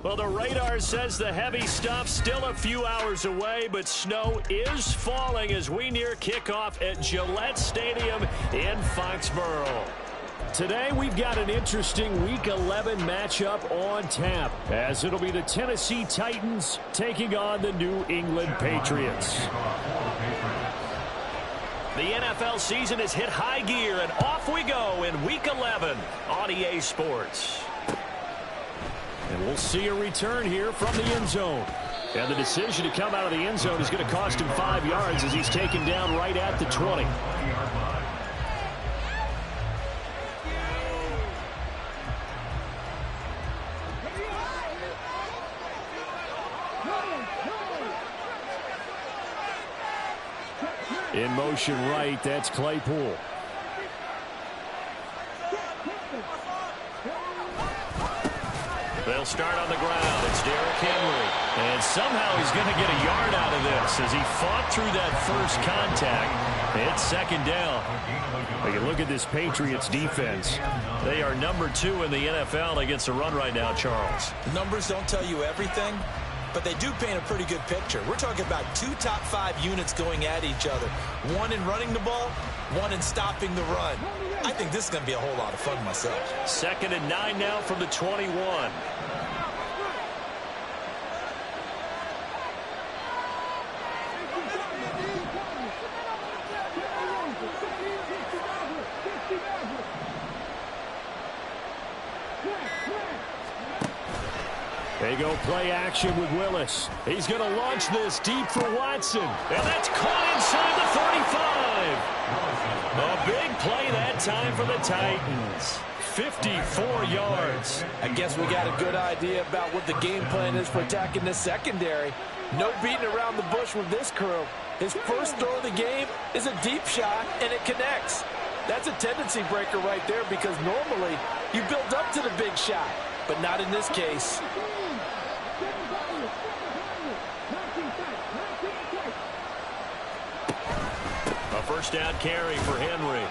Well, the radar says the heavy stuff's still a few hours away, but snow is falling as we near kickoff at Gillette Stadium in Foxborough. Today, we've got an interesting Week 11 matchup on tap, as it'll be the Tennessee Titans taking on the New England Patriots. The NFL season has hit high gear, and off we go in Week 11 on EA Sports. And we'll see a return here from the end zone. And the decision to come out of the end zone is going to cost him 5 yards as he's taken down right at the 20. In motion right, that's Claypool. They'll start on the ground. It's Derrick Henry. And somehow he's going to get a yard out of this as he fought through that first contact. It's second down. Take a look at this Patriots defense. They are number 2 in the NFL against the run right now, Charles. Numbers don't tell you everything, but they do paint a pretty good picture. We're talking about 2 top 5 units going at each other. One in running the ball, one in stopping the run. I think this is going to be a whole lot of fun myself. 2nd and 9 now from the 21. They go play action with Willis. He's going to launch this deep for Watson. And that's caught inside the 35. A big play that time for the Titans. 54 yards. I guess we got a good idea about what the game plan is for attacking this secondary. No beating around the bush with this crew. His first throw of the game is a deep shot, and it connects. That's a tendency breaker right there because normally you build up to the big shot, but not in this case. A first down carry for Henry.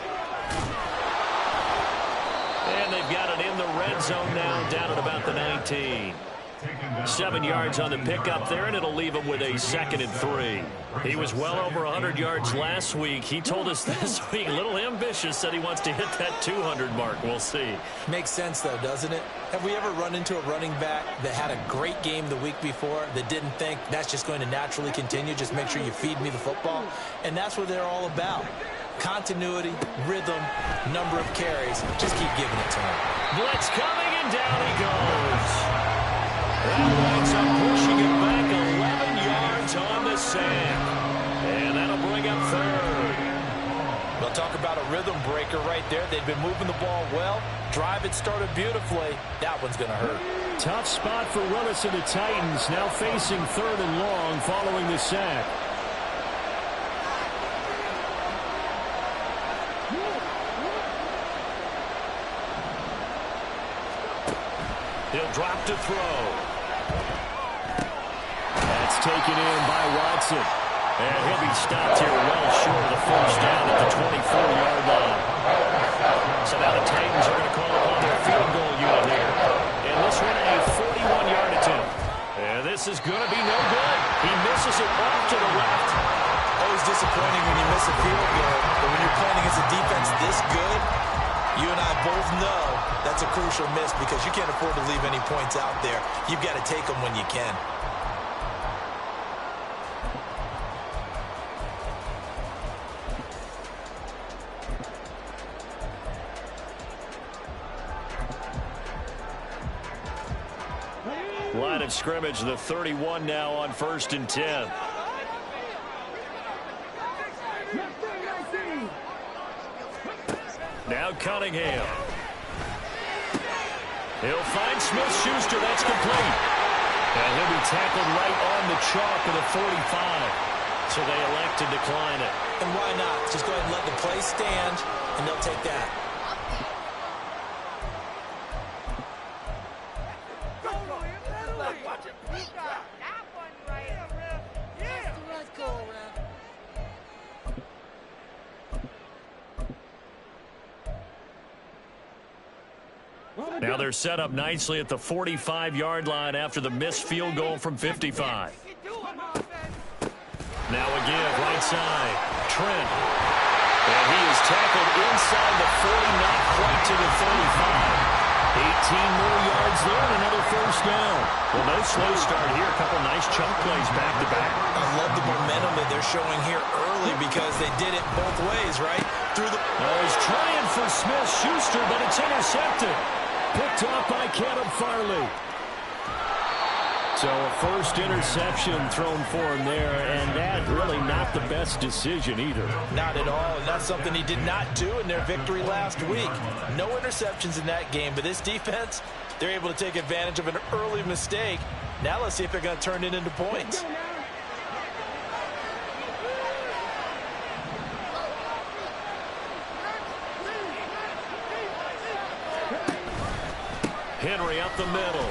And they've got it in the red zone now, down at about the 19. 7 yards on the pickup there, and it'll leave him with a 2nd and 3. He was well over 100 yards last week. He told us this week, a little ambitious, said he wants to hit that 200 mark. We'll see. Makes sense, though, doesn't it? Have we ever run into a running back that had a great game the week before that didn't think that's just going to naturally continue? Just make sure you feed me the football. And that's what they're all about. Continuity, rhythm, number of carries. Just keep giving it to him. Blitz coming, and down he goes. That winds up pushing it back 11 yards on the sack. And that'll bring up 3rd. We'll talk about a rhythm breaker right there. They've been moving the ball well. Drive it started beautifully. That one's going to hurt. Tough spot for Willis and the Titans, now facing 3rd and long following the sack. He'll drop to throw. That's taken in by Watson. And he'll be stopped here well short of the first down at the 24-yard line. So now the Titans are going to call upon their field goal unit here. And this one a 41-yard attempt. And this is going to be no good. He misses it off to the left. Always disappointing when you miss a field goal, but when you're playing against a defense this good, you and I both know that's a crucial miss because you can't afford to leave any points out there. You've got to take them when you can. Line of scrimmage, the 31 now on 1st and 10. Now Cunningham. He'll find Smith-Schuster. That's complete. And he'll be tackled right on the chalk of the 45. So they elect to decline it. And why not? Just go ahead and let the play stand, and they'll take that. Now they're set up nicely at the 45-yard line after the missed field goal from 55. Now a give, right side. Trent. And he is tackled inside the 40, not quite to the 35. 18 more yards there and another first down. Well, no slow start here. A couple nice chunk plays back-to-back. I love the momentum that they're showing here early because they did it both ways, right? Through the... Oh, he's trying for Smith-Schuster, but it's intercepted. Picked off by Caleb Farley. So a first interception thrown for him there, and that really not the best decision either. Not at all, and that's something he did not do in their victory last week. No interceptions in that game, but this defense, they're able to take advantage of an early mistake. Now let's see if they're going to turn it into points. Henry up the middle.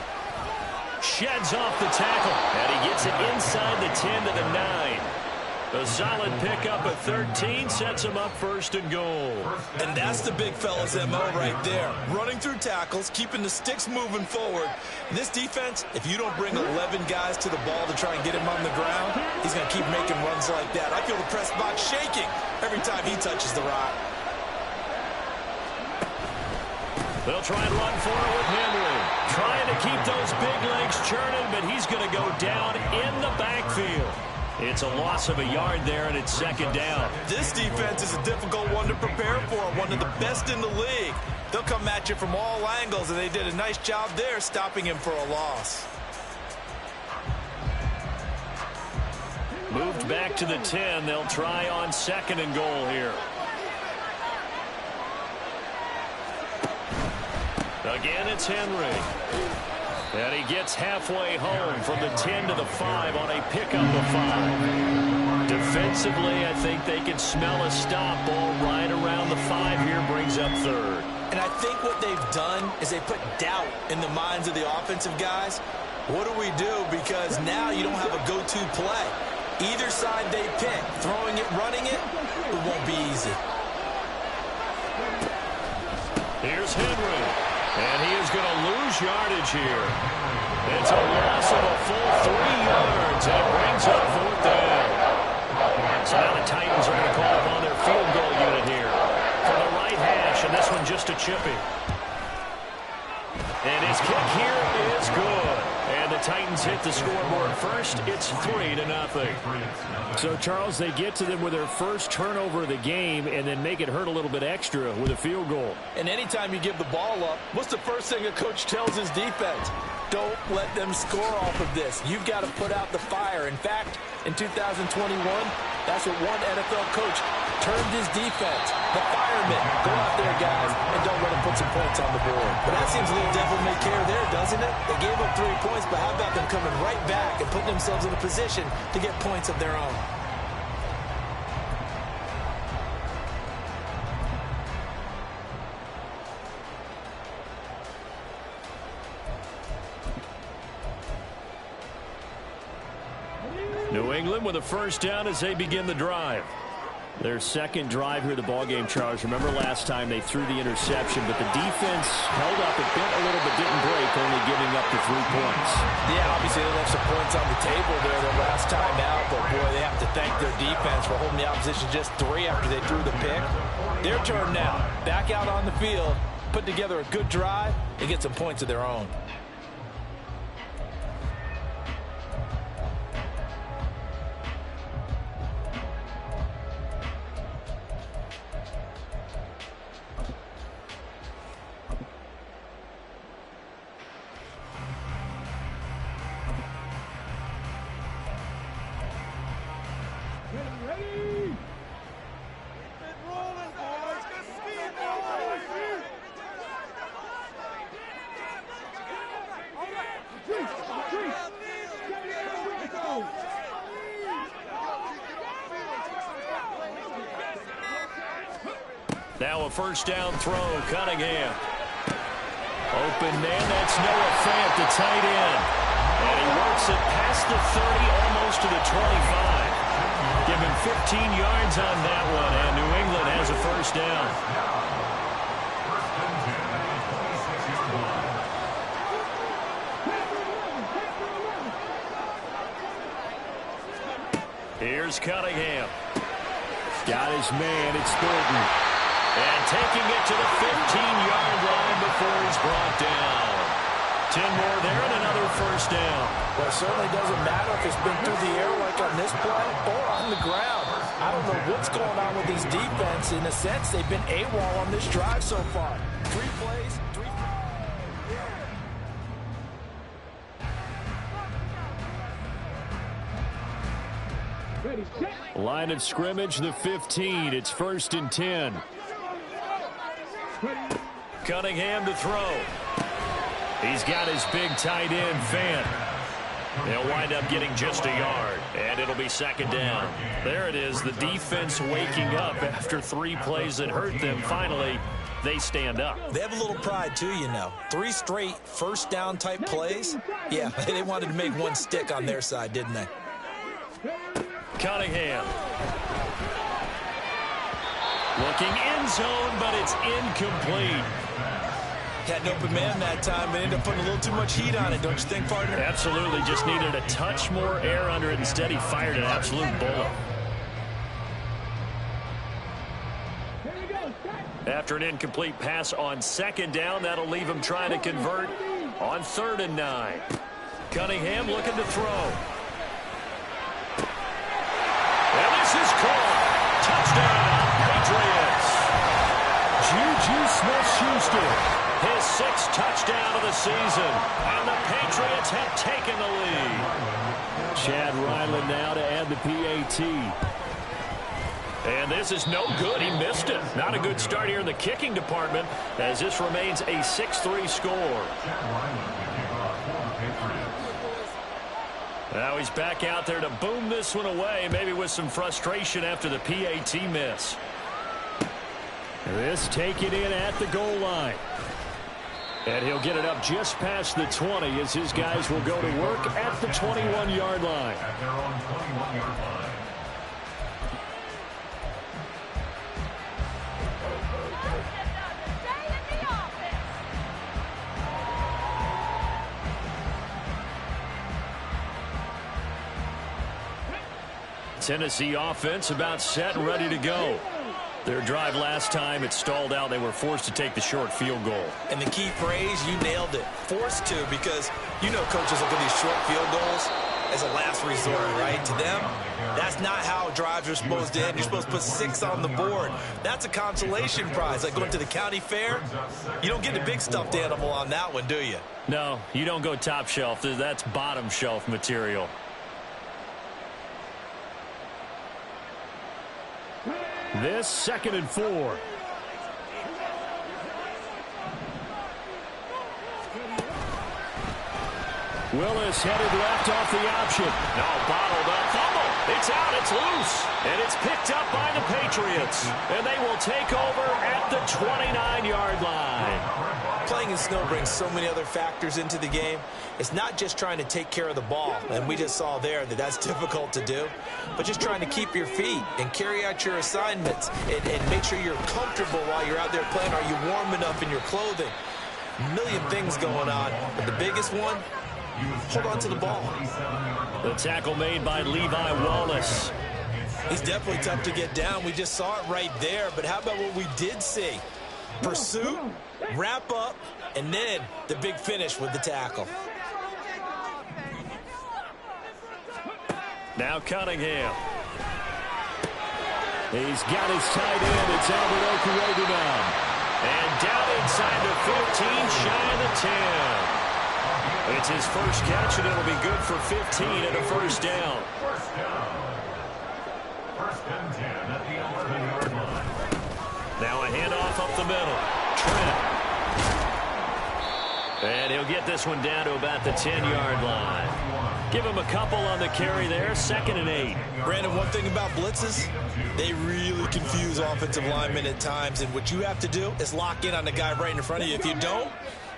Sheds off the tackle, and he gets it inside the 10 to the 9. A solid pickup at 13 sets him up first and goal. And that's the big fella's MO right there. Running through tackles, keeping the sticks moving forward. This defense, if you don't bring 11 guys to the ball to try and get him on the ground, he's going to keep making runs like that. I feel the press box shaking every time he touches the rock. They'll try and run for it with Henry. Trying to keep those big legs churning, but he's going to go down in the backfield. It's a loss of a yard there, and it's second down. This defense is a difficult one to prepare for, one of the best in the league. They'll come at you from all angles, and they did a nice job there stopping him for a loss. Moved back to the 10. They'll try on second and goal here. Again, it's Henry. And he gets halfway home from the 10 to the 5 on a pickup of 5. Defensively, I think they can smell a stop. Ball right around the 5 here, brings up third. And I think what they've done is they put doubt in the minds of the offensive guys. What do we do? Because now you don't have a go-to play. Either side they pick, throwing it, running it, it won't be easy. Here's Henry. And he is going to lose yardage here. It's a loss of a full 3 yards. And it brings up fourth down. So now the Titans are going to call upon their field goal unit here. For the right hash, and this one just a chippy. And his kick here is good. And the Titans hit the scoreboard first. It's 3-0. So, Charles, they get to them with their first turnover of the game and then make it hurt a little bit extra with a field goal. And anytime you give the ball up, what's the first thing a coach tells his defense? Don't let them score off of this. You've got to put out the fire. In fact, in 2021, that's what one NFL coach termed his defense. The firemen. Go out there, guys, and don't let them put some points on the board. But that seems a little devil-may-care there, doesn't it? They gave up 3 points, but how about them coming right back and putting themselves in a position to get points of their own? New England with a first down as they begin the drive. Their second drive here of the ballgame, Charles. Remember last time they threw the interception, but the defense held up. It bent a little but didn't break, only giving up the 3 points. Yeah, obviously they left some points on the table there the last time out, but boy, they have to thank their defense for holding the opposition just 3 after they threw the pick. Their turn now. Back out on the field, put together a good drive, and get some points of their own. Now a first down throw, Cunningham. Open man, that's Noah Fant, the tight end. And he works it past the 30, almost to the 25. Give him 15 yards on that one, and New England has a first down. Here's Cunningham. Got his man. It's Thornton. And taking it to the 15-yard line before he's brought down. 10 more there and another first down. Well, it certainly doesn't matter if it's been through the air like on this play or on the ground. I don't know what's going on with this defense. In a sense, they've been AWOL on this drive so far. 3 plays, 3... Line of scrimmage, the 15. It's 1st and 10. Cunningham to throw. He's got his big tight end, Fant. They'll wind up getting just a yard, and it'll be 2nd down. There it is, the defense waking up after 3 plays that hurt them. Finally, they stand up. They have a little pride, too, you know. 3 straight first down type plays. Yeah, they wanted to make one stick on their side, didn't they? Cunningham. Looking end zone, but it's incomplete. Had an open man that time, but ended up putting a little too much heat on it, don't you think, partner? Absolutely, just needed a touch more air under it. Instead, he fired an absolute bullet. After an incomplete pass on 2nd down, that'll leave him trying to convert on 3rd and 9. Cunningham looking to throw. And this is caught. Touchdown, Patriots. Juju Smith-Schuster. His 6th touchdown of the season. And the Patriots have taken the lead. Chad Ryland now to add the PAT. And this is no good. He missed it. Not a good start here in the kicking department as this remains a 6-3 score. Now he's back out there to boom this one away, maybe with some frustration after the PAT miss. This taken in at the goal line. And he'll get it up just past the 20 as his guys will go to work at the 21-yard line. Tennessee offense about set and ready to go. Their drive last time, it stalled out. They were forced to take the short field goal. And the key phrase, you nailed it. Forced to, because you know coaches look at these short field goals as a last resort, right? To them, that's not how drives are supposed to end. You're supposed to put 6 on the board. That's a consolation prize. Like going to the county fair, you don't get the big stuffed animal on that one, do you? No, you don't go top shelf. That's bottom shelf material. This 2nd and 4. Willis headed left off the option. No, bottled up. Fumble. It's out. It's loose. And it's picked up by the Patriots. And they will take over at the 29-yard line. Playing in snow brings so many other factors into the game. It's not just trying to take care of the ball, and we just saw there that that's difficult to do, but just trying to keep your feet and carry out your assignments and make sure you're comfortable while you're out there playing. Are you warm enough in your clothing? A million things going on, but the biggest one, hold on to the ball. The tackle made by Levi Wallace. He's definitely tough to get down. We just saw it right there, but how about what we did see? Pursuit, wrap up, and then the big finish with the tackle. Now Cunningham. He's got his tight end. It's Albert Okurogu now. And down inside the 15, shy of the 10. It's his first catch, and it'll be good for 15 and a first down. First and 10 at the 11-yard line. Now a handoff up the middle. Trent. And he'll get this one down to about the 10-yard line. Give him a couple on the carry there. 2nd and 8. Brandon, one thing about blitzes, they really confuse offensive linemen at times. And what you have to do is lock in on the guy right in front of you. If you don't,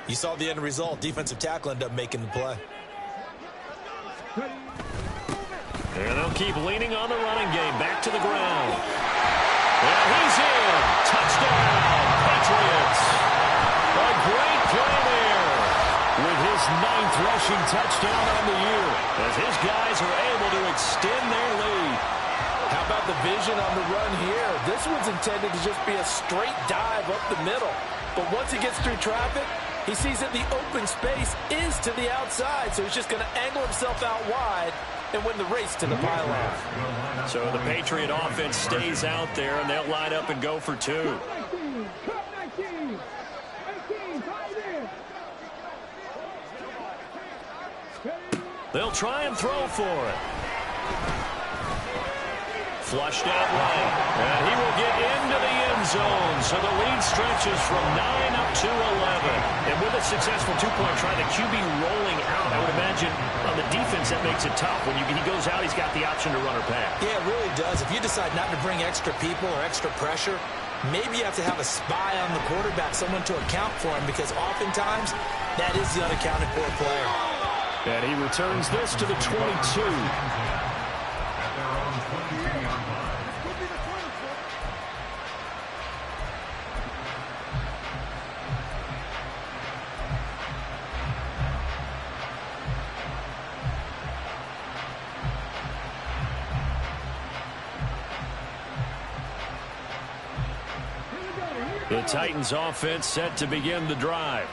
you saw the end result. Defensive tackle ended up making the play. And they'll keep leaning on the running game. Back to the ground. And he's in. Touchdown, Patriots. A great play there with his 9th rushing touchdown on the year as his guys are able to extend their lead. vision on the run here. This one's intended to just be a straight dive up the middle. But once he gets through traffic, he sees that the open space is to the outside, so he's just going to angle himself out wide and win the race to the pylon. So the Patriot offense stays out there, and they'll line up and go for two. They'll try and throw for it. Flushed out right, and he will get into the end zone. So the lead stretches from 9 up to 11. And with a successful two-point try, the QB rolling out, I would imagine on the defense that makes it tough. When he goes out, he's got the option to run or pass. Yeah, it really does. If you decide not to bring extra people or extra pressure, maybe you have to have a spy on the quarterback, someone to account for him, because oftentimes that is the unaccounted for player. And he returns this to the 22. The Titans offense set to begin the drive.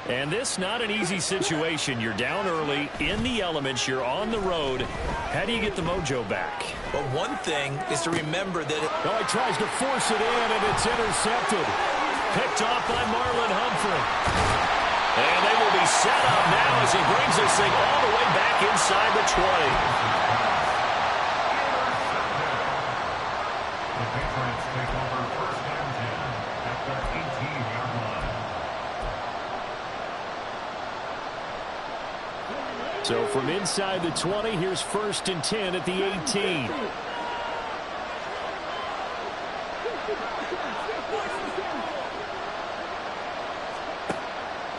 And this not an easy situation. You're down early, in the elements, you're on the road. How do you get the mojo back? But one thing is to remember that... Oh, he tries to force it in, and it's intercepted. Picked off by Marlon Humphrey. And they will be set up now as he brings this thing all the way back inside the 20. The Patriots take over first and 10 at the 18-yard line. So from inside the 20, here's first and 10 at the 18.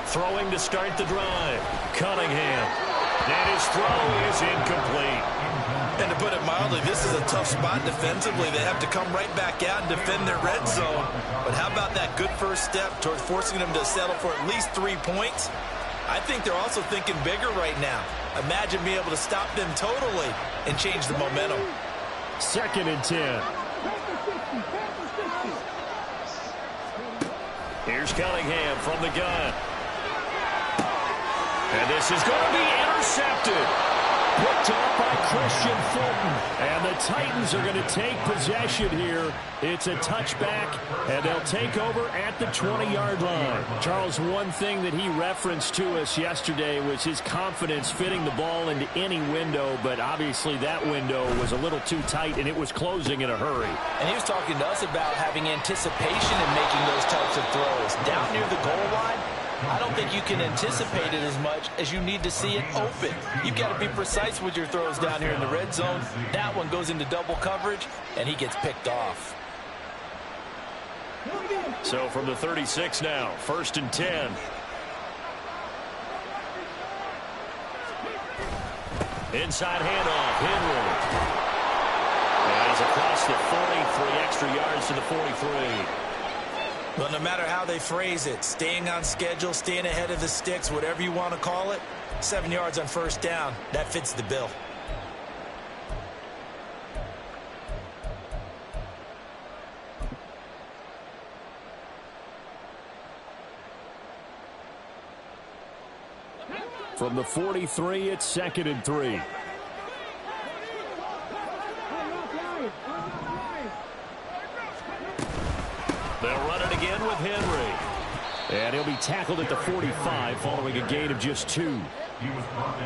Throwing to start the drive. Cunningham. And his throw is incomplete. And to put it mildly, this is a tough spot defensively. They have to come right back out and defend their red zone. But how about that good first step towards forcing them to settle for at least 3 points? I think they're also thinking bigger right now. Imagine being able to stop them totally and change the momentum. Second and 10. Here's Cunningham from the gun. And this is going to be intercepted. Picked off by Christian Fulton. And the Titans are going to take possession here. It's a touchback, and they'll take over at the 20-yard line. Charles, one thing that he referenced to us yesterday was his confidence fitting the ball into any window, but obviously that window was a little too tight, and it was closing in a hurry. And he was talking to us about having anticipation in making those types of throws. Down near the goal line, I don't think you can anticipate it as much as you need to see it open. You've got to be precise with your throws down here in the red zone. That one goes into double coverage, and he gets picked off. So from the 36 now, first and 10. Inside handoff, Henry. And he's across the 40, 3 extra yards to the 43. Well, no matter how they phrase it, staying on schedule, staying ahead of the sticks, whatever you want to call it, 7 yards on first down, that fits the bill. From the 43, it's second and 3. They'll run it again with Henry. And he'll be tackled at the 45 following a gain of just 2.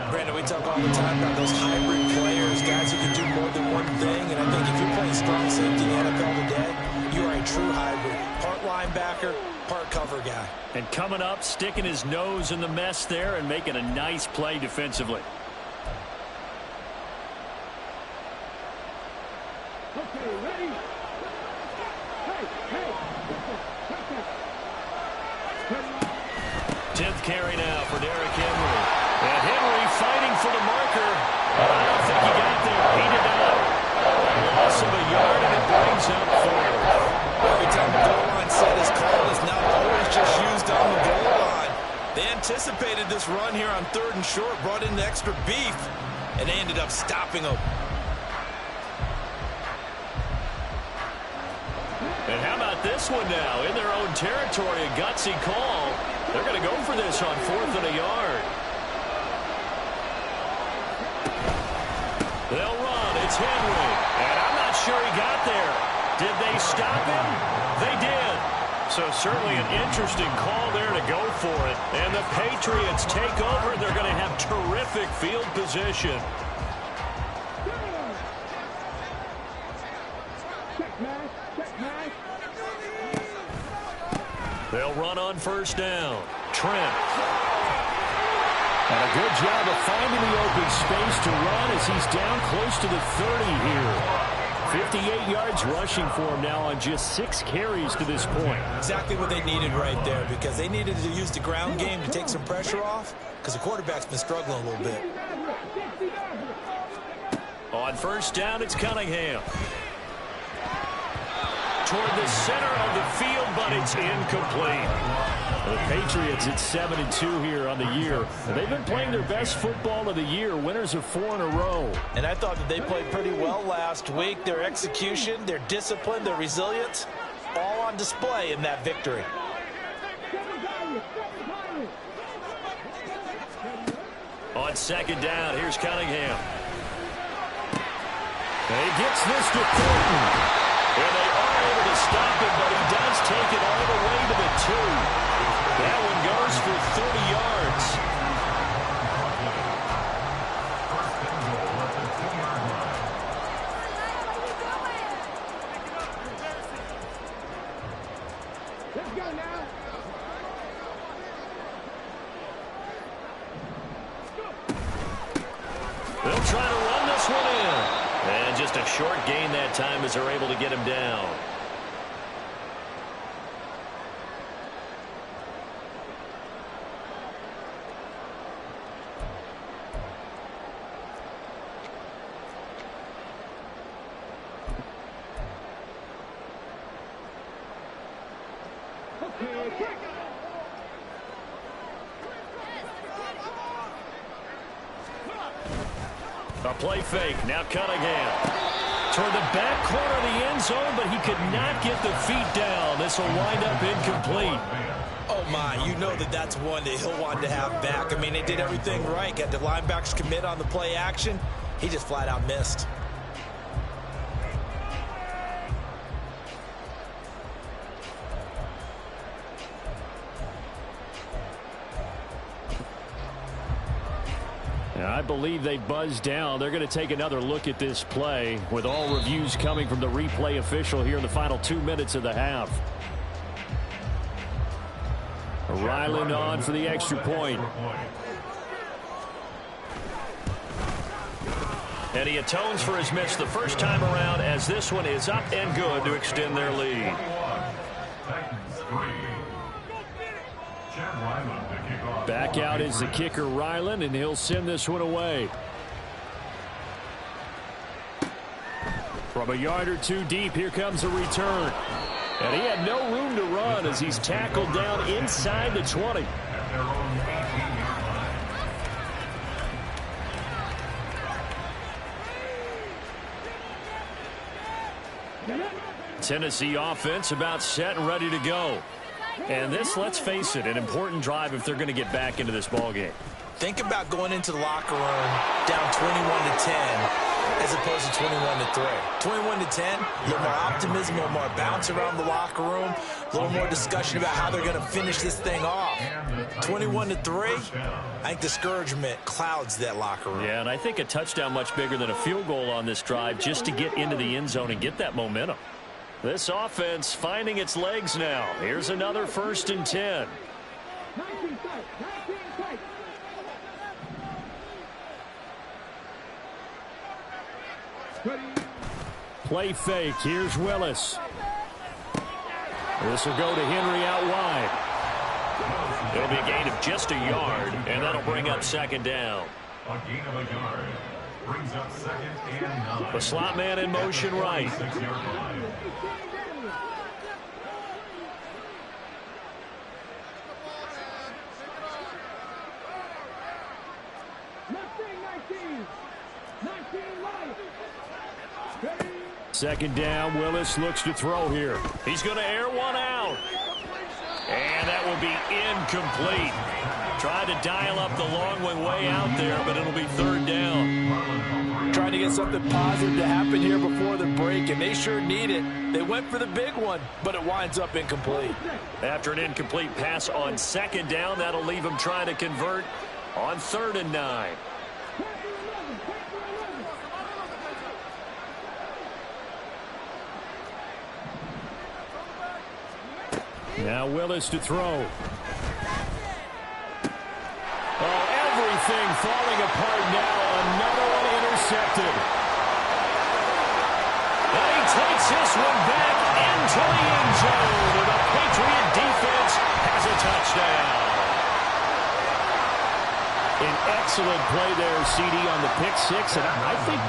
Brandon, we talk all the time about those hybrid players, guys who can do more than one thing. And I think if you're playing strong safety in the NFL today, you are a true hybrid. Part linebacker, part cover guy. And coming up, sticking his nose in the mess there and making a nice play defensively. Okay, ready? 10th carry now for Derrick Henry. And Henry fighting for the marker. But I don't think he got there. He did not. A loss of a yard, and it brings him forward. Every time the goal line set is called, it's not always just used on the goal line. They anticipated this run here on 3rd and short, brought in the extra beef, and they ended up stopping him. And how about this one now? In their own territory, a gutsy call. They're going to go for this on 4th and a yard. They'll run. It's Henry. And I'm not sure he got there. Did they stop him? They did. So certainly an interesting call there to go for it. And the Patriots take over. They're going to have terrific field position. They'll run on 1st down. Trent. And a good job of finding the open space to run as he's down close to the 30 here. 58 yards rushing for him now on just 6 carries to this point. Exactly what they needed right there, because they needed to use the ground game to take some pressure off, because the quarterback's been struggling a little bit. On 1st down, it's Cunningham. Toward the center of the field, but it's incomplete. The Patriots at 7-2 here on the year. They've been playing their best football of the year. Winners of 4 in a row. And I thought that they played pretty well last week. Their execution, their discipline, their resilience, all on display in that victory. On 2nd down, here's Cunningham. And he gets this to Thornton. And they are able to stop him, but he does take it all the way to the 2. That one goes for 30 yards. Let's go now. They'll try to run this one in. And just a short gain that time as they're able to get him down. A play fake. Now Cunningham. Toward the back corner of the end zone, but he could not get the feet down. This will wind up incomplete. Oh, my. You know that that's one that he'll want to have back. I mean, they did everything right. Got the linebackers commit on the play action. He just flat out missed. I believe they buzzed down. They're going to take another look at this play with all reviews coming from the replay official here in the final 2 minutes of the half. Ryland on for the extra point. And he atones for his miss the first time around as this one is up and good to extend their lead. Back out is the kicker, Ryland, and he'll send this one away. From a yard or 2 deep, here comes a return. And he had no room to run as he's tackled down inside the 20. Tennessee offense about set and ready to go. And this, let's face it, an important drive if they're going to get back into this ballgame. Think about going into the locker room down 21-10 as opposed to 21-3. 21-10, a little more optimism, a little more bounce around the locker room, a little more discussion about how they're going to finish this thing off. 21-3, I think discouragement clouds that locker room. Yeah, and I think a touchdown much bigger than a field goal on this drive just to get into the end zone and get that momentum. This offense finding its legs now. Here's another 1st and 10. Play fake. Here's Willis. This will go to Henry out wide. It'll be a gain of just a yard, and that'll bring up 2nd down. A gain of a yard brings up 2nd and 9. The slot man in motion right. 6-yard line. Second down, Willis looks to throw here. He's going to air one out. And that will be incomplete. Tried to dial up the long one way out there, but it'll be third down. Trying to get something positive to happen here before the break, and they sure need it. They went for the big one, but it winds up incomplete. After an incomplete pass on second down, that'll leave him trying to convert on 3rd and 9. Now Willis to throw. Oh, everything falling apart now. Another one intercepted. And he takes this one back into the end zone. And the Patriot defense has a touchdown. An excellent play there, CD, on the pick six. And I think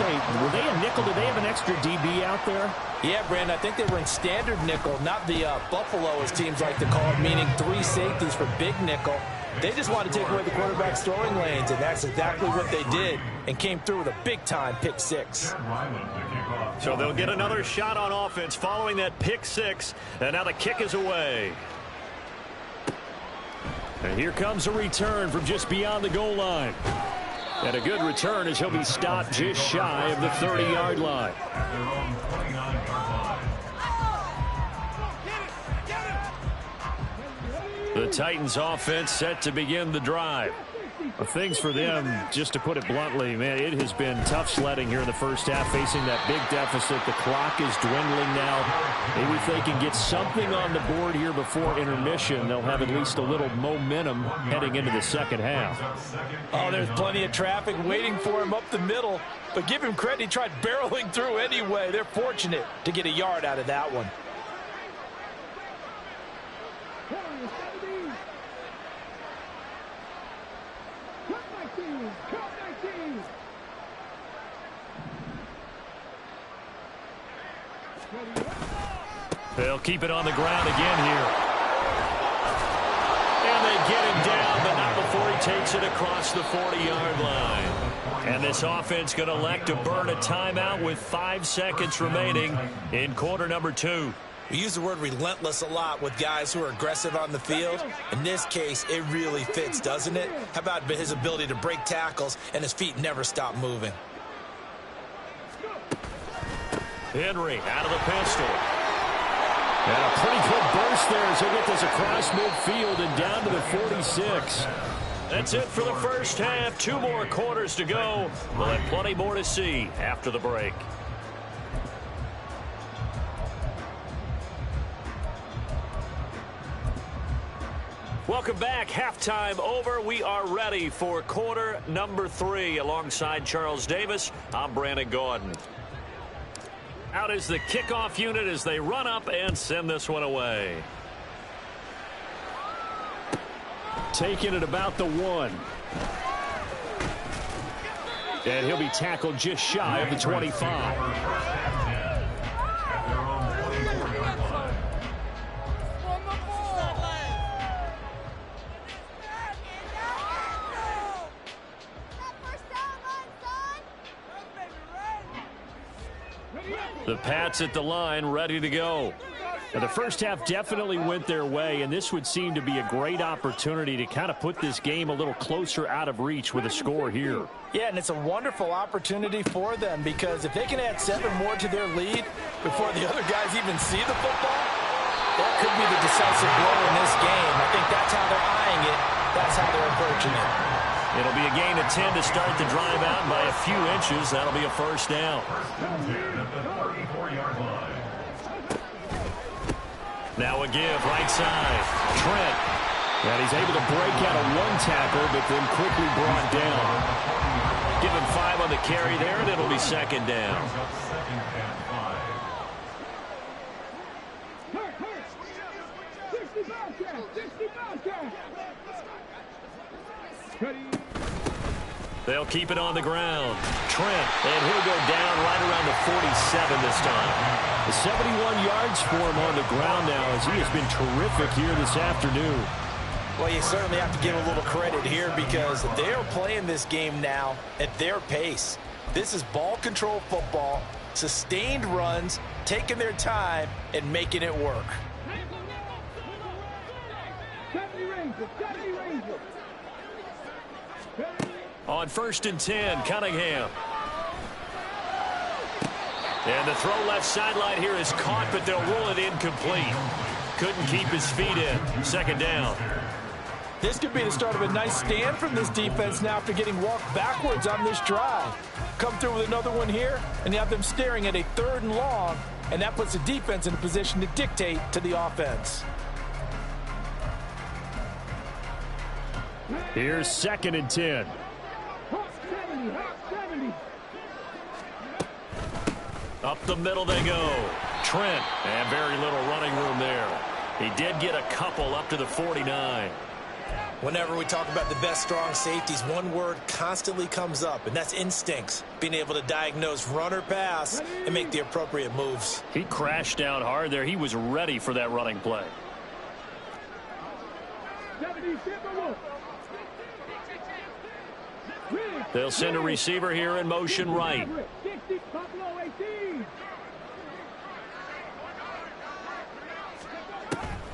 were they a nickel? Did they have an extra DB out there? Yeah, Brandon, I think they were in standard nickel, not the Buffalo, as teams like to call it, meaning 3 safeties for big nickel. They just wanted to take away the quarterback's throwing lanes, and that's exactly what they did, and came through with a big-time pick six. So they'll get another shot on offense following that pick six, and now the kick is away. And here comes a return from just beyond the goal line. And a good return as he'll be stopped just shy of the 30-yard line. The Titans offense set to begin the drive. Well, things for them, just to put it bluntly, man, it has been tough sledding here in the first half, facing that big deficit. The clock is dwindling now. Maybe if they can get something on the board here before intermission, they'll have at least a little momentum heading into the second half. Oh, there's plenty of traffic waiting for him up the middle, but give him credit, he tried barreling through anyway. They're fortunate to get a yard out of that one. They'll keep it on the ground again here. And they get him down, but not before he takes it across the 40-yard line. And this offense going to elect to burn a timeout with 5 seconds remaining in quarter number 2. We use the word relentless a lot with guys who are aggressive on the field. In this case, it really fits, doesn't it? How about his ability to break tackles and his feet never stop moving? Henry out of the pistol. And a pretty good burst there as he'll get this across midfield and down to the 46. That's it for the first half. 2 more quarters to go. We'll have plenty more to see after the break. Welcome back. Halftime over. We are ready for quarter number 3. Alongside Charles Davis, I'm Brandon Gordon. Out is the kickoff unit as they run up and send this one away. Taking it about the 1. And he'll be tackled just shy of the 25. The Pats at the line, ready to go. Now, the first half definitely went their way, and this would seem to be a great opportunity to kind of put this game a little closer out of reach with a score here. Yeah, and it's a wonderful opportunity for them, because if they can add 7 more to their lead before the other guys even see the football, that could be the decisive blow in this game. I think that's how they're eyeing it. That's how they're approaching it. It'll be a gain of 10 to start the drive out by a few inches. That'll be a first down. Now a give, right side. Trent. And he's able to break out of 1 tackle, but then quickly brought down. Give him 5 on the carry there, and it'll be second down. They'll keep it on the ground. Trent, and he'll go down right around the 47 this time. The 71 yards for him on the ground now, as he has been terrific here this afternoon. Well, you certainly have to give a little credit here, because they're playing this game now at their pace. This is ball control football. Sustained runs, taking their time, and making it work. On 1st and 10, Cunningham. And the throw left sideline here is caught, but they'll rule it incomplete. Couldn't keep his feet in. 2nd down. This could be the start of a nice stand from this defense now after getting walked backwards on this drive. Come through with another one here, and you have them staring at a 3rd and long, and that puts the defense in a position to dictate to the offense. Here's 2nd and 10. Up the middle they go. Trent, and very little running room there. He did get a couple up to the 49. Whenever we talk about the best strong safeties, one word constantly comes up, and that's instincts. Being able to diagnose run or pass and make the appropriate moves. He crashed down hard there. He was ready for that running play. They'll send a receiver here in motion right.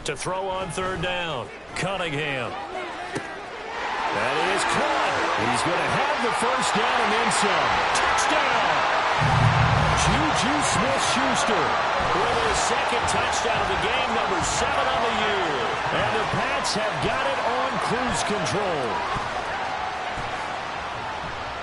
To throw on 3rd down. Cunningham. That is caught. He's going to have the 1st down and then some. Touchdown! Juju Smith-Schuster with his 2nd touchdown of the game, number 7 on the year. And the Pats have got it on cruise control.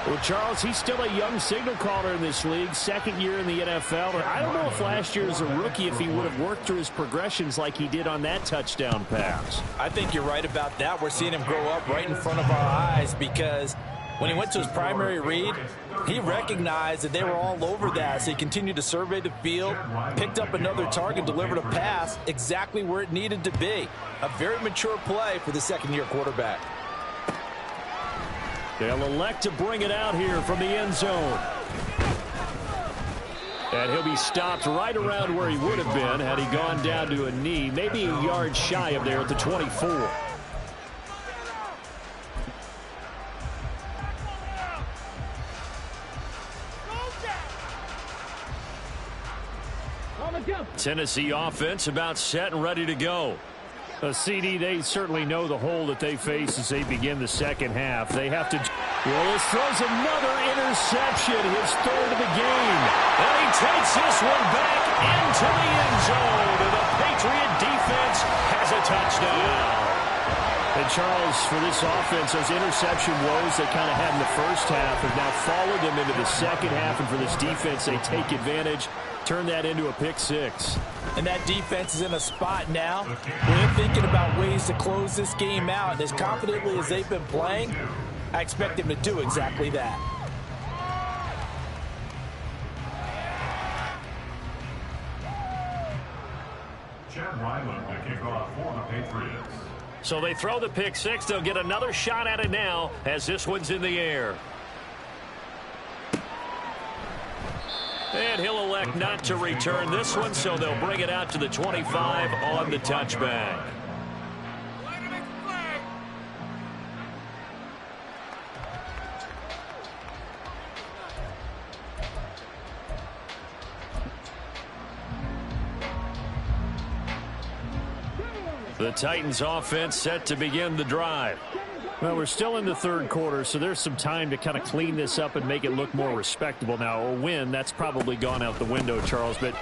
Well, Charles, he's still a young signal caller in this league, 2nd year in the NFL. And I don't know if last year as a rookie, if he would have worked through his progressions like he did on that touchdown pass. I think you're right about that. We're seeing him grow up right in front of our eyes because when he went to his primary read, he recognized that they were all over that. So he continued to survey the field, picked up another target, delivered a pass exactly where it needed to be. A very mature play for the 2nd-year quarterback. They'll elect to bring it out here from the end zone. And he'll be stopped right around where he would have been had he gone down to a knee, maybe a yard shy of there at the 24. Tennessee offense about set and ready to go. CD, they certainly know the hole that they face as they begin the 2nd half. They have to... Willis throws another interception, his 3rd of the game. And he takes this one back into the end zone. And the Patriot defense has a touchdown. And Charles, for this offense, those interception woes they kind of had in the 1st half have now followed them into the 2nd half. And for this defense, they take advantage, turn that into a pick 6. And that defense is in a spot now where they're thinking about ways to close this game out. And as confidently as they've been playing, I expect them to do exactly that. Chad Ryland to kick off for the Patriots. So they throw the pick 6. They'll get another shot at it now as this one's in the air. And he'll elect not to return this one, so they'll bring it out to the 25 on the touchback. The Titans offense set to begin the drive. Well, we're still in the 3rd quarter, so there's some time to kind of clean this up and make it look more respectable. Now, a win, that's probably gone out the window, Charles, but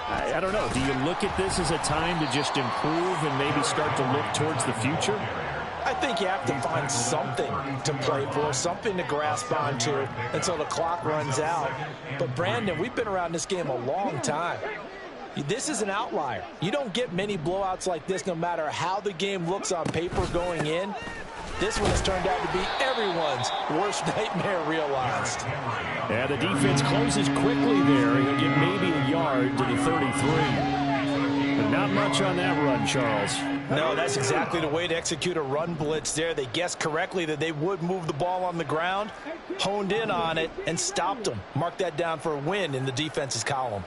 I don't know. Do you look at this as a time to just improve and maybe start to look towards the future? I think you have to find something to play for, something to grasp onto until the clock runs out. But, Brandon, we've been around this game a long time. This is an outlier. You don't get many blowouts like this no matter how the game looks on paper going in. This one has turned out to be everyone's worst nightmare realized. Yeah, the defense closes quickly there. He'll get maybe a yard to the 33. But not much on that run, Charles. No, that's exactly the way to execute a run blitz there. They guessed correctly that they would move the ball on the ground, honed in on it, and stopped them. Mark that down for a win in the defense's column.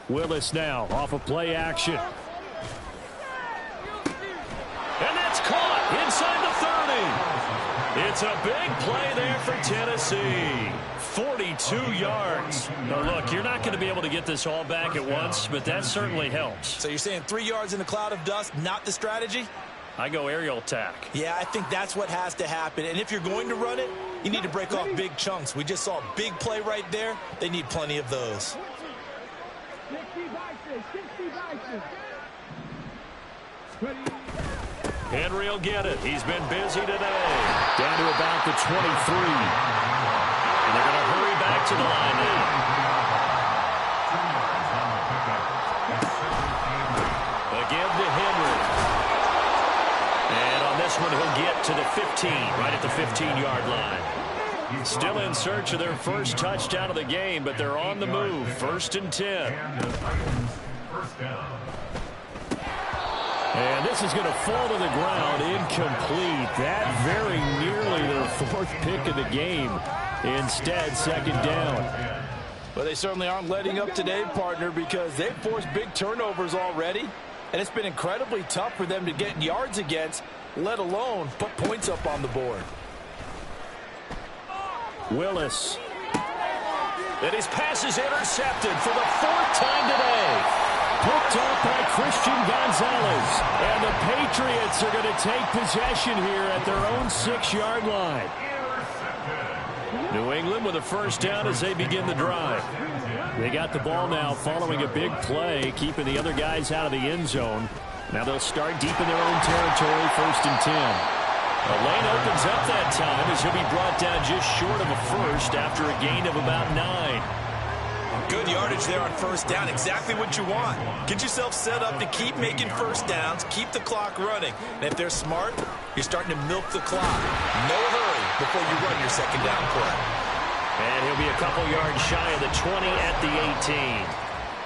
Willis now off of play action. And that's caught inside the It's a big play there for Tennessee. 42 yards. Now, look, you're not going to be able to get this all back at once, but that certainly helps. So you're saying 3 yards in a cloud of dust, not the strategy? I go aerial attack. Yeah, I think that's what has to happen. And if you're going to run it, you need to break off big chunks. We just saw a big play right there. They need plenty of those. 60 Henry will get it. He's been busy today. Down to about the 23. And they're going to hurry back to the line now. Again to Henry. And on this one, he'll get to the 15, right at the 15-yard line. Still in search of their first touchdown of the game, but they're on the move. 1st and 10. And this is going to fall to the ground, incomplete. That very nearly their 4th pick of the game. Instead, 2nd down. Well, they certainly aren't letting up today, partner, because they've forced big turnovers already. And it's been incredibly tough for them to get yards against, let alone put points up on the board. Willis. And his pass is intercepted for the 4th time today. Picked up by Christian Gonzalez. And the Patriots are going to take possession here at their own 6-yard line. New England with a 1st down as they begin the drive. They got the ball now following a big play, keeping the other guys out of the end zone. Now they'll start deep in their own territory, 1st and 10. The lane opens up that time as he'll be brought down just short of a first after a gain of about 9. Good yardage there on 1st down. Exactly what you want. Get yourself set up to keep making 1st downs, keep the clock running. And if they're smart, you're starting to milk the clock. No hurry before you run your 2nd down play. And he'll be a couple yards shy of the 20 at the 18.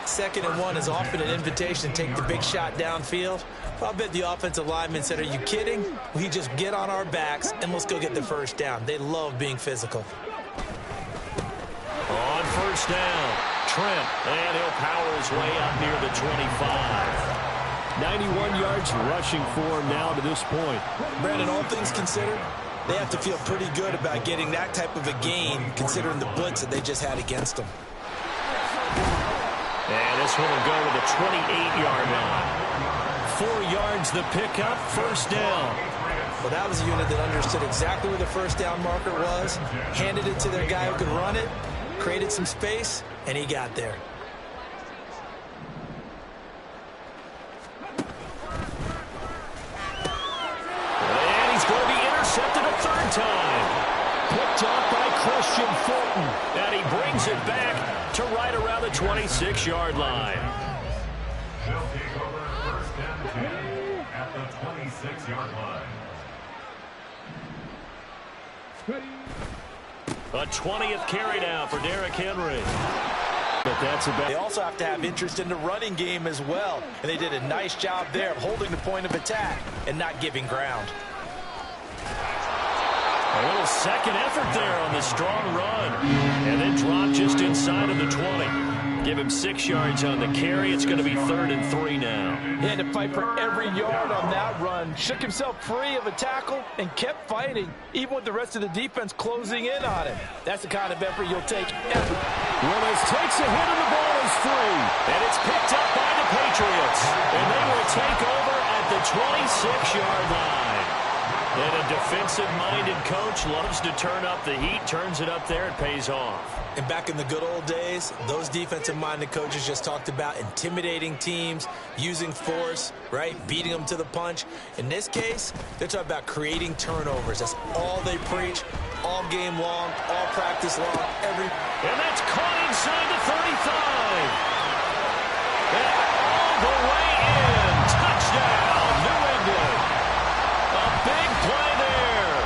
2nd and 1 is often an invitation to take the big shot downfield. I'll bet the offensive lineman said, are you kidding? We just get on our backs and let's go get the 1st down. They love being physical. On 1st down, Trent, and he'll power his way up near the 25. 91 yards rushing for him now to this point. Brandon, all things considered, they have to feel pretty good about getting that type of a gain considering the blitz that they just had against them. And this one will go to the 28-yard line. 4 yards the pickup, 1st down. Well, that was a unit that understood exactly where the 1st down marker was, handed it to their guy who could run it, created some space, and he got there. And he's going to be intercepted a 3rd time. Picked up by Christian Fulton. And he brings it back to right around the 26-yard line. They'll take over 1st and 10 at the 26-yard line. A 20th carry now for Derrick Henry. But that's about. They also have to have interest in the running game as well. And they did a nice job there of holding the point of attack and not giving ground. A little second effort there on the strong run. And then drop just inside of the 20. Give him 6 yards on the carry. It's going to be 3rd and 3 now. He had to fight for every yard on that run. Shook himself free of a tackle and kept fighting, even with the rest of the defense closing in on him. That's the kind of effort you'll take every. Willis takes a hit and the ball is free. And it's picked up by the Patriots. And they will take over at the 26-yard line. And a defensive-minded coach loves to turn up the heat, turns it up there, it pays off. And back in the good old days, those defensive-minded coaches just talked about intimidating teams, using force, right, beating them to the punch. In this case, they're talking about creating turnovers. That's all they preach, all game long, all practice long, every. And that's caught inside the 35. And all the way in. Touchdown, New England. A big play there.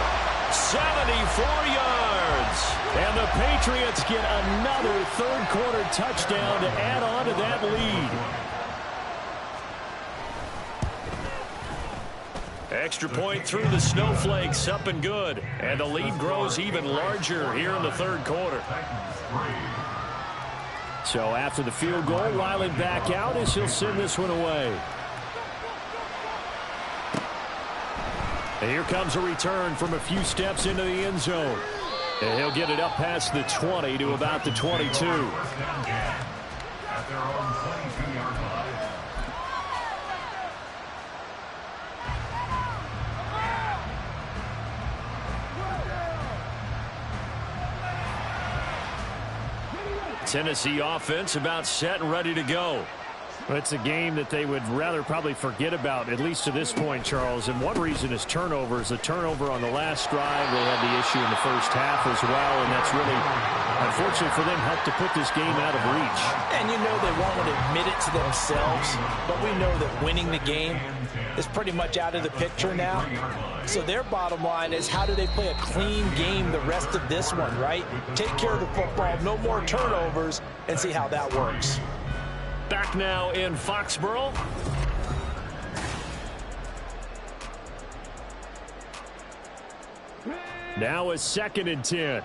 74 yards. And the Patriots get another third-quarter touchdown to add on to that lead. Extra point through the snowflakes, up and good. And the lead grows even larger here in the third quarter. So after the field goal, Ryland back out as he'll send this one away. And here comes a return from a few steps into the end zone. And he'll get it up past the 20 to about the 22. At their own 22-yard line. Tennessee offense about set and ready to go. It's a game that they would rather probably forget about, at least to this point, Charles. And one reason is turnovers. The turnover on the last drive, they had the issue in the first half as well. And that's really, unfortunately for them, helped to put this game out of reach. And you know they won't admit it to themselves, but we know that winning the game is pretty much out of the picture now. So their bottom line is, how do they play a clean game the rest of this one, right? Take care of the football, no more turnovers, and see how that works. Back now in Foxborough. Now a 2nd and 10.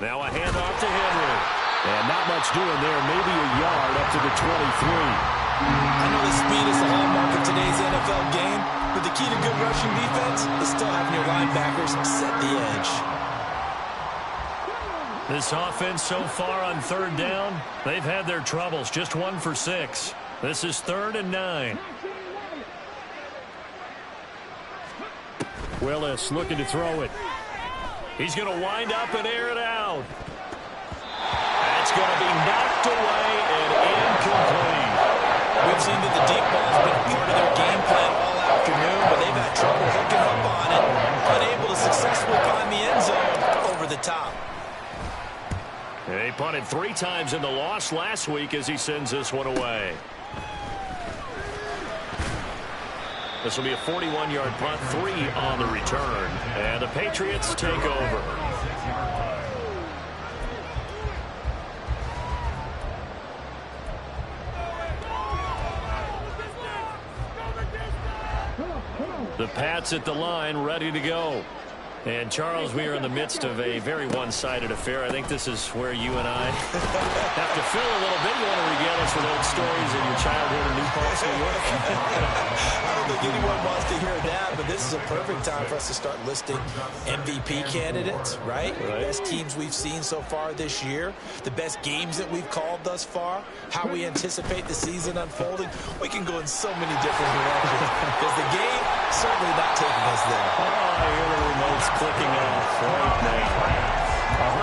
Now a handoff to Henry. And not much doing there. Maybe a yard up to the 23. I know the speed is the hallmark of today's NFL game, but the key to good rushing defense is still having your linebackers set the edge. This offense so far on 3rd down, they've had their troubles. Just 1 for 6. This is 3rd and 9. Willis looking to throw it. He's going to wind up and air it out. That's going to be knocked away and incomplete. We've seen that the deep ball has been part of their game plan all afternoon, but they've had trouble hooking up on it, unable to successfully find the end zone over the top. He punted 3 times in the loss last week as he sends this one away. This will be a 41-yard punt, 3 on the return. And the Patriots take over. The Pats at the line, ready to go. And, Charles, we are in the midst of a very one-sided affair. I think this is where you and I have to fill a little bit. You want to regale us with old stories in your childhood in New Paltz, New York? I don't think anyone wants to hear that, but this is a perfect time for us to start listing MVP candidates, right? The best teams we've seen so far this year, the best games that we've called thus far, how we anticipate the season unfolding. We can go in so many different directions because the game certainly not taking us there. Oh, I hear the remotes clicking off right now.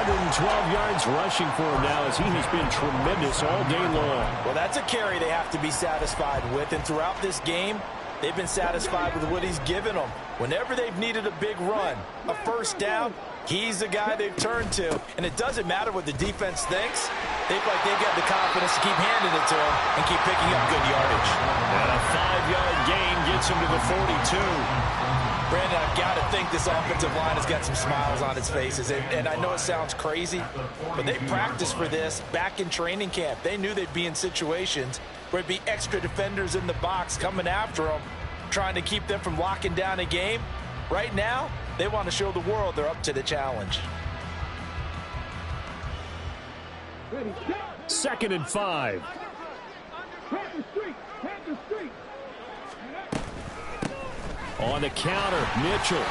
112 yards rushing for him now as he has been tremendous all day long. Well, that's a carry they have to be satisfied with, and throughout this game, they've been satisfied with what he's given them. Whenever they've needed a big run, a first down, he's the guy they've turned to. And it doesn't matter what the defense thinks. They feel like they've got the confidence to keep handing it to him and keep picking up good yardage. And a 5-yard gain gets him to the 42. Brandon, I've got to think this offensive line has got some smiles on its faces. And I know it sounds crazy, but they practiced for this back in training camp. They knew they'd be in situations where it'd be extra defenders in the box coming after them, trying to keep them from locking down a game. Right now, they want to show the world they're up to the challenge. 2nd and 5. On the counter, Mitchell.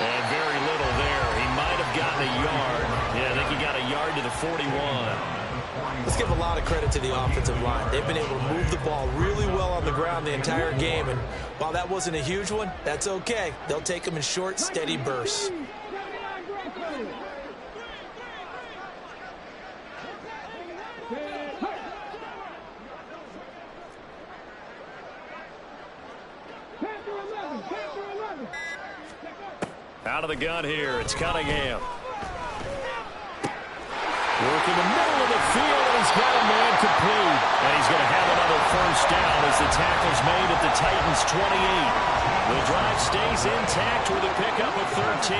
And very little there. He might have gotten a yard. Yeah, I think he got a yard to the 41. Let's give a lot of credit to the offensive line. They've been able to move the ball really well on the ground the entire game. And while that wasn't a huge one, that's okay. They'll take them in short, steady bursts. Out of the gun here, it's Cunningham. Working the middle of the field, and he's got a man complete. And he's going to have another first down as the tackle's made at the Titans' 28. The drive stays intact with a pickup of 13.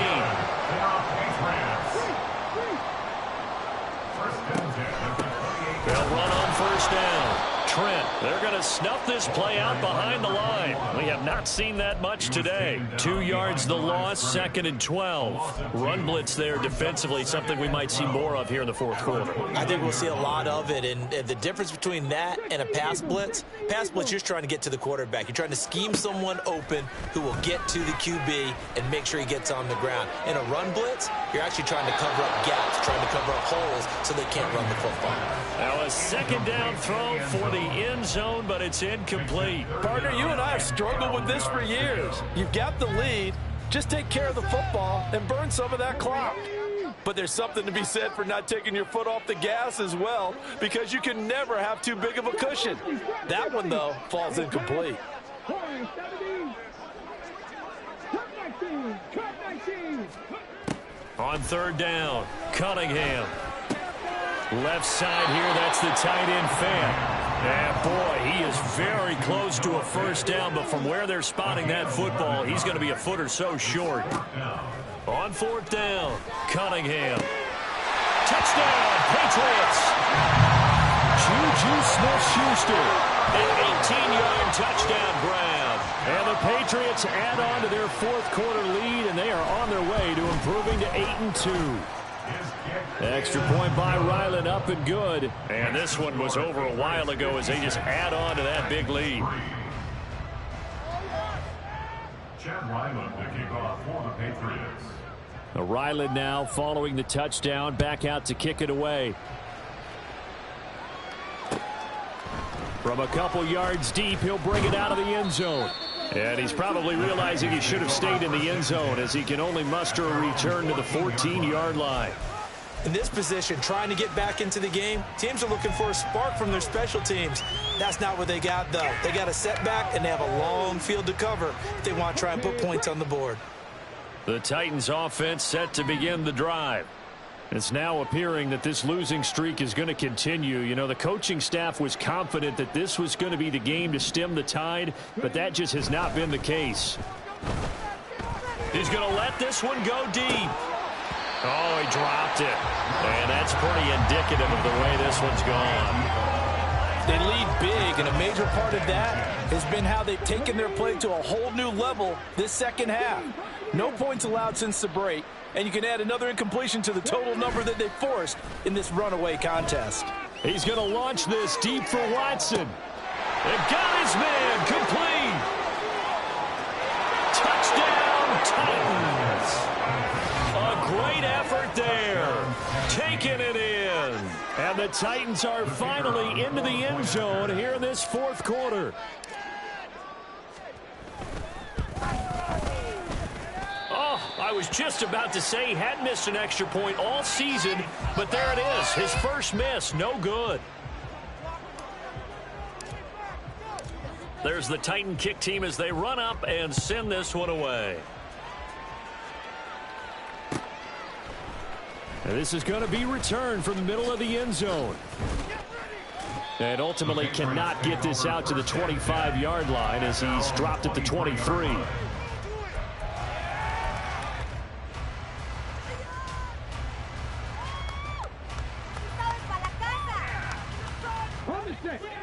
First and 10. They'll run on first down. Trent. They're going to snuff this play out behind the line. We have not seen that much today. 2 yards the loss, 2nd and 12. Run blitz there defensively, something we might see more of here in the fourth quarter. I think we'll see a lot of it, and the difference between that and a pass blitz, you're just trying to get to the quarterback. You're trying to scheme someone open who will get to the QB and make sure he gets on the ground. In a run blitz, you're actually trying to cover up gaps, trying to cover up holes so they can't run the football. Now a 2nd down throw for the end zone, but it's incomplete. Partner, you and I have struggled with this for years. You've got the lead. Just take care of the football and burn some of that clock. But there's something to be said for not taking your foot off the gas as well, because you can never have too big of a cushion. That one, though, falls incomplete. On 3rd down, Cunningham. Left side here, that's the tight end fan. And boy, he is very close to a 1st down, but from where they're spotting that football, he's going to be a foot or so short. On 4th down, Cunningham. Touchdown, Patriots. Juju Smith-Schuster. An 18-yard touchdown grab. And the Patriots add on to their 4th quarter lead, and they are on their way to improving to 8-2. Extra point by Ryland, up and good. And this one was over a while ago as they just add on to that big lead. Chad Ryland to kick off for the Patriots. Ryland now following the touchdown, back out to kick it away. From a couple yards deep, he'll bring it out of the end zone. And he's probably realizing he should have stayed in the end zone as he can only muster a return to the 14-yard line. In this position, trying to get back into the game, teams are looking for a spark from their special teams. That's not what they got, though. They got a setback, and they have a long field to cover if they want to try and put points on the board. The Titans offense set to begin the drive. It's now appearing that this losing streak is going to continue. You know, the coaching staff was confident that this was going to be the game to stem the tide, but that just has not been the case. He's going to let this one go deep. Oh, he dropped it. And that's pretty indicative of the way this one's gone. They lead big, and a major part of that has been how they've taken their play to a whole new level this 2nd half. No points allowed since the break, and you can add another incompletion to the total number that they forced in this runaway contest. He's going to launch this deep for Watson. And got his man complete. Touchdown, Titans. A great effort there. Taking it in. And the Titans are finally into the end zone here in this 4th quarter. I was just about to say he had missed an extra point all season, but there it is. His first miss, no good. There's the Titan kick team as they run up and send this one away. And this is going to be returned from the middle of the end zone. And ultimately cannot get this out to the 25-yard line as he's dropped at the 23.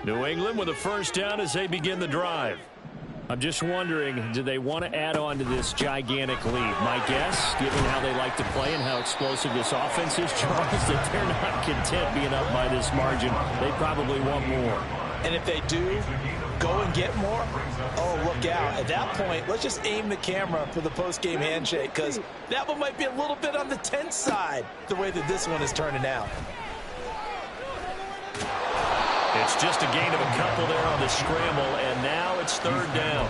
New England with a 1st down as they begin the drive. I'm just wondering, do they want to add on to this gigantic lead? My guess, given how they like to play and how explosive this offense is, Charles, that they're not content being up by this margin. They probably want more. And if they do go and get more, oh, look out. At that point, let's just aim the camera for the post-game handshake, because that one might be a little bit on the tense side, the way that this one is turning out. It's just a gain of a couple there on the scramble, and now it's 3rd down.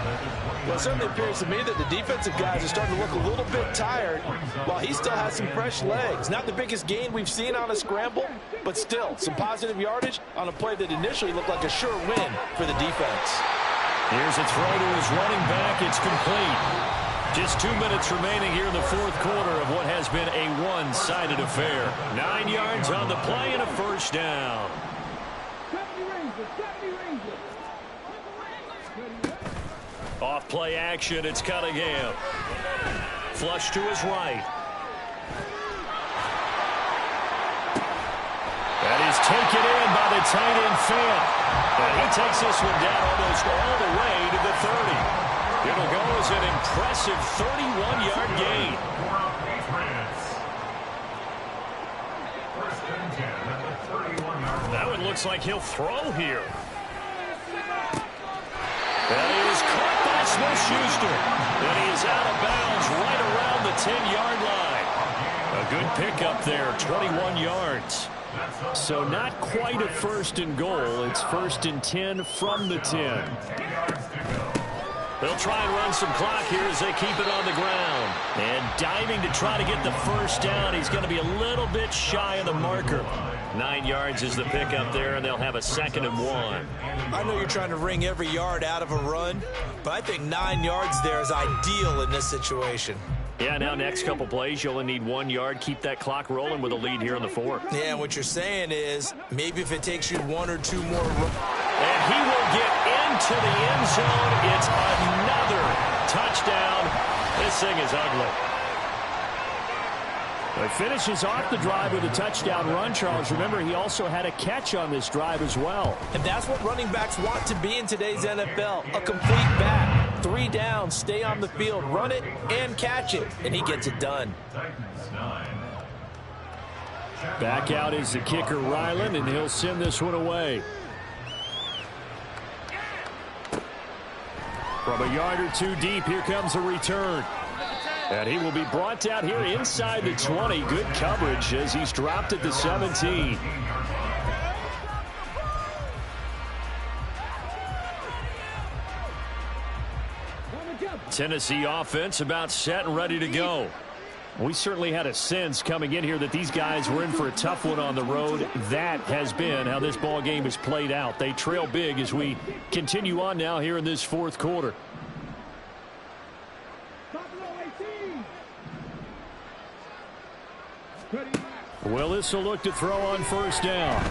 Well, it certainly appears to me that the defensive guys are starting to look a little bit tired while he still has some fresh legs. Not the biggest gain we've seen on a scramble, but still some positive yardage on a play that initially looked like a sure win for the defense. Here's a throw to his running back. It's complete. Just 2 minutes remaining here in the 4th quarter of what has been a one-sided affair. 9 yards on the play and a 1st down. Off play action, it's Cunningham. Flush to his right. And he's taken in by the tight end fan. And he takes this one down almost all the way to the 30. It'll go as an impressive 31-yard gain. That one looks like he'll throw here. And he is caught by Smith-Schuster. And he is out of bounds right around the 10-yard line. A good pickup there, 21 yards. So not quite a first and goal. It's first and 10 from the 10. They'll try and run some clock here as they keep it on the ground. And diving to try to get the first down. He's going to be a little bit shy of the marker. 9 yards is the pickup there, and they'll have a 2nd and 1. I know you're trying to wring every yard out of a run, but I think 9 yards there is ideal in this situation. Yeah, now next couple plays, you only need 1 yard. Keep that clock rolling with a lead here in the 4th. Yeah, what you're saying is maybe if it takes you 1 or 2 more. And he will get into the end zone. It's another touchdown. This thing is ugly. He finishes off the drive with a touchdown run, Charles. Remember, he also had a catch on this drive as well. And that's what running backs want to be in today's NFL, a complete back. 3 downs, stay on the field, run it, and catch it. And he gets it done. Back out is the kicker, Ryland, and he'll send this one away. From a yard or 2 deep, here comes a return. And he will be brought down here inside the 20. Good coverage as he's dropped at the 17. Tennessee offense about set and ready to go. We certainly had a sense coming in here that these guys were in for a tough one on the road. That has been how this ball game has played out. They trail big as we continue on now here in this 4th quarter. Willis will look to throw on first down.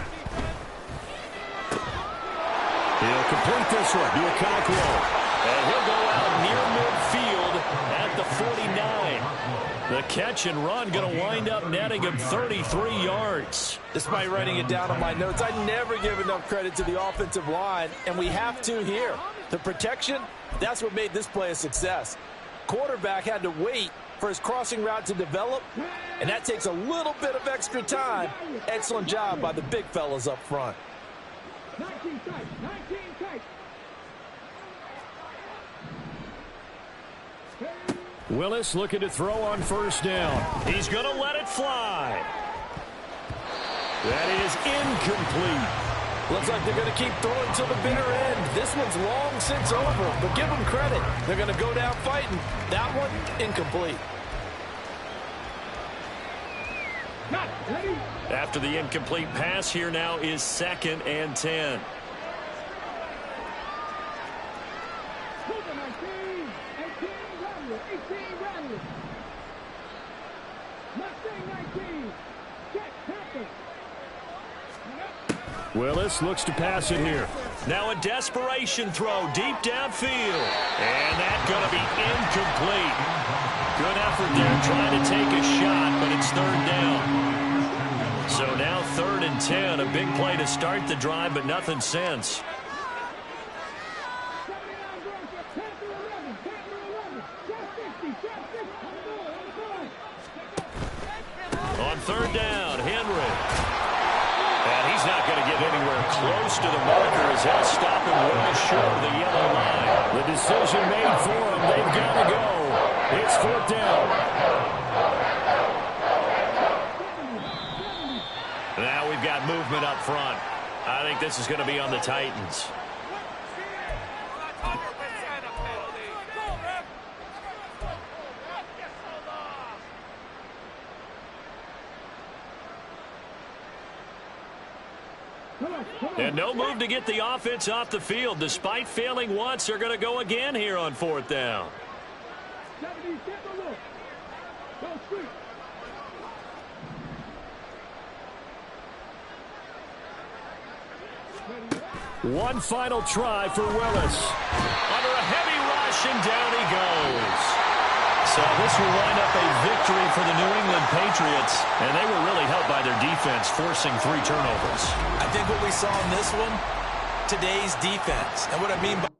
He'll complete this one. Do a cock roll. And he'll go out near midfield at the 49. The catch and run going to wind up netting him 33 yards. Despite writing it down on my notes, I never give enough credit to the offensive line, and we have to here. The protection, that's what made this play a success. Quarterback had to wait for his crossing route to develop, and that takes a little bit of extra time. Excellent job by the big fellas up front. 19 tight, 19 tight. Willis looking to throw on first down. He's going to let it fly. That is incomplete. Looks like they're going to keep throwing till the bitter end. This one's long since over, but give them credit. They're going to go down fighting. That one, incomplete. After the incomplete pass, here now is 2nd and 10. Willis looks to pass it here. Now a desperation throw deep downfield. And that's going to be incomplete. Good effort there trying to take a shot, but it's 3rd down. So now 3rd and 10. A big play to start the drive, but nothing since. On 3rd down, Henry. And he's not going to get anywhere close to the marker as they'll stop him well short of the yellow line. The decision made for him. They've got to go. It's 4th down. Now we've got movement up front. I think this is going to be on the Titans. And no move to get the offense off the field. Despite failing once, they're going to go again here on 4th down. One final try for Willis. Under a heavy rush, and down he goes. So this will wind up a victory for the New England Patriots, and they were really helped by their defense, forcing 3 turnovers. I think what we saw in this one, today's defense. And what I mean by